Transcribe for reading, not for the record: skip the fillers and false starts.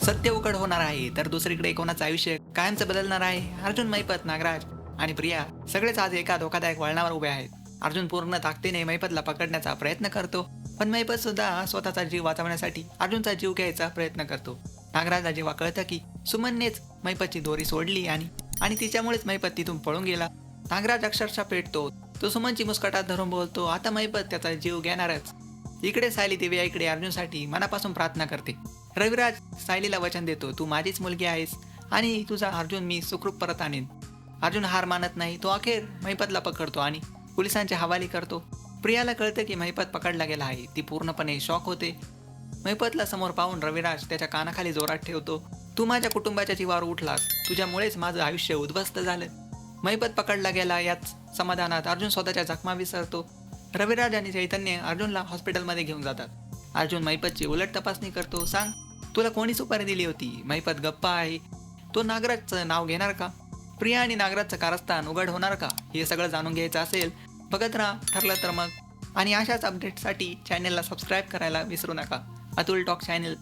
सत्य उघड होणार आहे तर दुसरीकडे कोणाचं आयुष्य कायमचं बदलणार आहे. अर्जुन, महिपत, नागराज आणि प्रिया सगळेच आज एका धोकादायक वळणावर उभे आहेत. अर्जुन पूर्ण ताकदीने महिपतला पकडण्याचा प्रयत्न करतो, पण महिपत सुद्धा स्वतःचा जीव वाचवण्यासाठी अर्जुनचा जीव घ्यायचा प्रयत्न करतो. नागराजला जेव्हा कळतं की सुमननेच महिपतची दोरी सोडली आणि तिच्यामुळेच महिपत तिथून पळून गेला, नागराज अक्षरशः पेटतो. तो सुमनची मुस्कटात धरून बोलतो, आता महिपत त्याचा जीव घेणारच. इकडे सायली दिव्या इकडे अर्जुनसाठी मनापासून प्रार्थना करते. रविराज सायलीला वचन देतो, तू माझीच मुलगी आहेस आणि तुझा अर्जुन मी सुखरूप परत आणीन. अर्जुन हार मानत नाही. तो अखेर महिपतला पकडतो आणि पोलिसांच्या हवाली करतो. प्रियाला कळतं की महिपत पकडला गेला आहे. ती पूर्णपणे शॉक होते. महिपतला समोर पाहून रविराज त्याच्या कानाखाली जोरात ठेवतो, तू माझ्या कुटुंबाच्या जीवावर उठलास, तुझ्यामुळेच माझं आयुष्य उद्ध्वस्त झालं. महिपत पकडला गेला याच समाधानात अर्जुन स्वतःच्या जखमा विसरतो. रविराज आणि चैतन्य अर्जुनला हॉस्पिटलमध्ये घेऊन जातात. अर्जुन महिपतची उलट तपासणी करतो. सांग, तुला कोणी सुपारी दिली होती? महिपत गप्पा आहे. तो नागराजचं नाव घेणार का? प्रिया आणि नागराजचं कारस्थान उघड होणार का? हे सगळं जाणून घ्यायचं असेल बघत राहा. ठरलं तर मग. आणि अशाच अपडेटसाठी चॅनेलला सबस्क्राईब करायला विसरू नका. Atul talk channel